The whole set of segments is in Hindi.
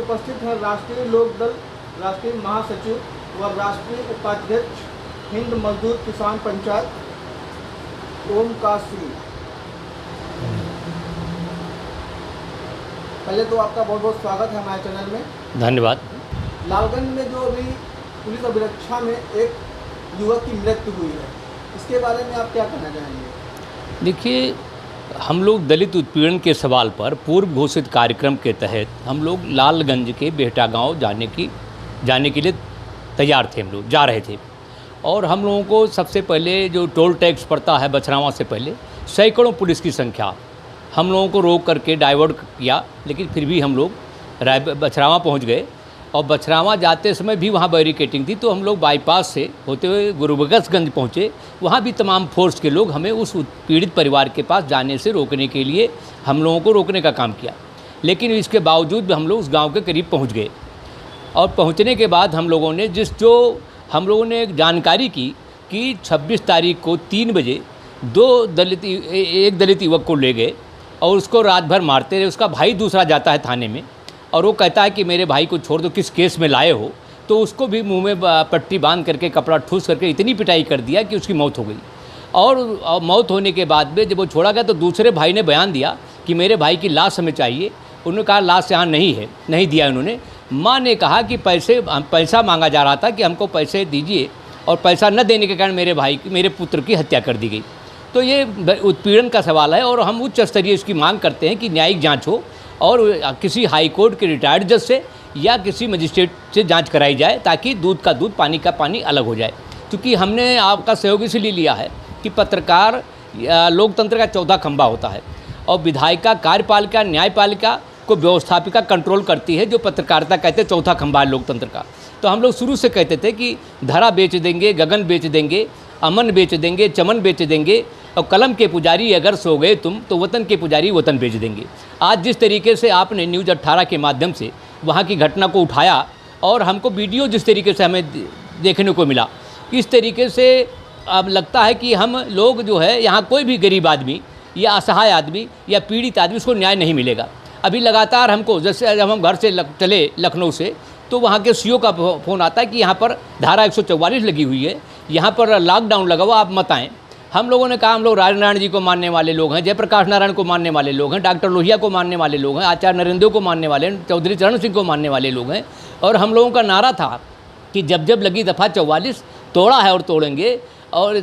उपस्थित हैं राष्ट्रीय लोकदल राष्ट्रीय महासचिव व राष्ट्रीय उपाध्यक्ष हिंद मजदूर किसान पंचायत ओमकार सिंह। पहले तो आपका बहुत बहुत स्वागत है हमारे चैनल में। धन्यवाद। लालगंज में जो अभी पुलिस अभिरक्षा में एक युवक की मृत्यु हुई है, इसके बारे में आप क्या कहना चाहेंगे? देखिए, हम लोग दलित उत्पीड़न के सवाल पर पूर्व घोषित कार्यक्रम के तहत हम लोग लालगंज के बेहटा गांव जाने के लिए तैयार थे। हम लोग जा रहे थे और हम लोगों को सबसे पहले जो टोल टैक्स पड़ता है बछरावा से पहले सैकड़ों पुलिस की संख्या हम लोगों को रोक करके डाइवर्ट किया, लेकिन फिर भी हम लोग बछरावा पहुँच गए और बछरावा जाते समय भी वहाँ बैरिकेटिंग थी। तो हम लोग बाईपास से होते हुए गुरुबख्शगंज पहुँचे। वहाँ भी तमाम फोर्स के लोग हमें उस पीड़ित परिवार के पास जाने से रोकने के लिए हम लोगों को रोकने का काम किया, लेकिन इसके बावजूद भी हम लोग उस गांव के करीब पहुँच गए। और पहुँचने के बाद हम लोगों ने हम लोगों ने एक जानकारी की कि 26 तारीख को 3 बजे एक दलित युवक को ले गए और उसको रात भर मारते रहे। उसका भाई दूसरा जाता है थाने में और वो कहता है कि मेरे भाई को छोड़ दो, किस केस में लाए हो। तो उसको भी मुंह में पट्टी बांध करके कपड़ा ठूस करके इतनी पिटाई कर दिया कि उसकी मौत हो गई। और मौत होने के बाद में जब वो छोड़ा गया तो दूसरे भाई ने बयान दिया कि मेरे भाई की लाश हमें चाहिए। उन्होंने कहा लाश यहाँ नहीं है, नहीं दिया उन्होंने। माँ ने कहा कि पैसा मांगा जा रहा था कि हमको पैसे दीजिए, और पैसा न देने के कारण मेरे पुत्र की हत्या कर दी गई। तो ये उत्पीड़न का सवाल है और हम उच्च स्तरीय इसकी मांग करते हैं कि न्यायिक जांच हो और किसी हाई कोर्ट के रिटायर्ड जज से या किसी मजिस्ट्रेट से जांच कराई जाए ताकि दूध का दूध पानी का पानी अलग हो जाए। क्योंकि हमने आपका सहयोग इसलिए लिया है कि पत्रकार लोकतंत्र का चौथा खंभा होता है और विधायिका, कार्यपालिका, न्यायपालिका को व्यवस्थापिका कंट्रोल करती है। जो पत्रकारिता कहते हैं चौथा खंभा है लोकतंत्र का। तो हम लोग शुरू से कहते थे कि धरा बेच देंगे, गगन बेच देंगे, अमन बेच देंगे, चमन बेच देंगे, और कलम के पुजारी अगर सो गए तुम तो वतन के पुजारी वतन बेच देंगे। आज जिस तरीके से आपने न्यूज़ 18 के माध्यम से वहाँ की घटना को उठाया और हमको वीडियो जिस तरीके से हमें देखने को मिला, इस तरीके से अब लगता है कि हम लोग जो है यहाँ कोई भी गरीब आदमी या असहाय आदमी या पीड़ित आदमी उसको न्याय नहीं मिलेगा। अभी लगातार हमको, जैसे जब हम घर से चले लखनऊ से, तो वहाँ के सीओ का फ़ोन आता है कि यहाँ पर धारा 144 लगी हुई है, यहाँ पर लॉकडाउन लगा हुआ, आप मत आएँ। हम लोगों ने कहा हम लोग राजनारायण जी को मानने वाले लोग हैं, जयप्रकाश नारायण को मानने वाले लोग हैं, डॉक्टर लोहिया को मानने वाले लोग हैं, आचार्य नरेंद्र को मानने वाले हैं, चौधरी चरण सिंह को मानने वाले लोग हैं। और हम लोगों का नारा था कि जब जब लगी दफ़ा 44 तोड़ा है और तोड़ेंगे, और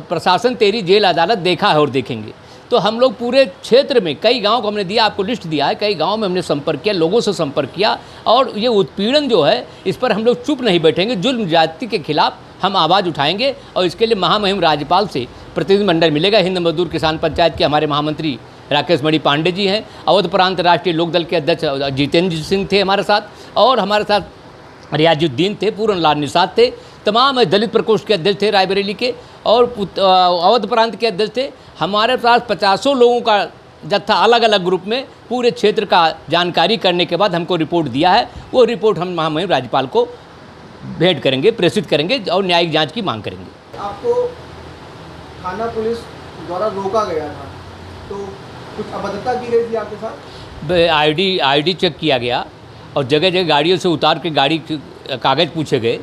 प्रशासन तेरी जेल अदालत देखा है और देखेंगे। तो हम लोग पूरे क्षेत्र में कई गांव को हमने दिया, आपको लिस्ट दिया है, कई गांव में हमने संपर्क किया, लोगों से संपर्क किया। और ये उत्पीड़न जो है इस पर हम लोग चुप नहीं बैठेंगे। जुल्म जाति के खिलाफ हम आवाज़ उठाएंगे और इसके लिए महामहिम राज्यपाल से प्रतिनिधिमंडल मिलेगा। हिंद मजदूर किसान पंचायत के हमारे महामंत्री राकेश मणि पांडे जी हैं, अवध प्रांत राष्ट्रीय लोकदल के अध्यक्ष जितेंद्र सिंह थे हमारे साथ, और हमारे साथ रियाजुद्दीन थे, पूरन लाल निषाद थे, तमाम दलित प्रकोष्ठ के अध्यक्ष थे रायबरेली के, और अवध प्रांत के अध्यक्ष थे। हमारे पास 50 लोगों का जत्था अलग अलग ग्रुप में पूरे क्षेत्र का जानकारी करने के बाद हमको रिपोर्ट दिया है। वो रिपोर्ट हम महामहिम राज्यपाल को भेंट करेंगे, प्रेषित करेंगे और न्यायिक जांच की मांग करेंगे। आपको थाना पुलिस द्वारा रोका गया था, तो कुछ अभद्रता की गई थी आपके साथ? आईडी चेक किया गया और जगह जगह गाड़ियों से उतार के गाड़ी कागज़ पूछे गए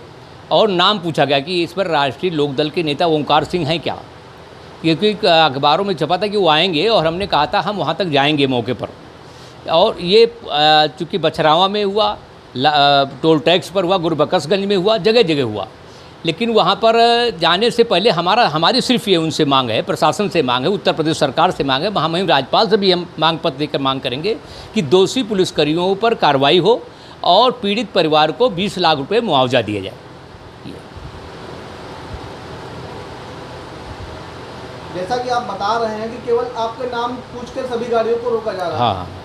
और नाम पूछा गया कि इस पर राष्ट्रीय लोकदल के नेता ओमकार सिंह हैं क्या, क्योंकि अखबारों में छपा था कि वो आएंगे और हमने कहा था हम वहाँ तक जाएंगे मौके पर। और ये चूँकि बछरावा में हुआ, टोल टैक्स पर हुआ, गुरुबख्शगंज में हुआ, जगह जगह हुआ, लेकिन वहाँ पर जाने से पहले हमारी सिर्फ ये उनसे मांग है, प्रशासन से मांग है, उत्तर प्रदेश सरकार से मांग है, महामहिम राज्यपाल से भी हम मांग पत्र देकर मांग करेंगे कि दोषी पुलिसकर्मियों पर कार्रवाई हो और पीड़ित परिवार को 20 लाख रुपये मुआवजा दिया जाए। जैसा कि आप बता रहे हैं कि केवल आपके नाम पूछकर सभी गाड़ियों को रोका जा रहा है। हाँ।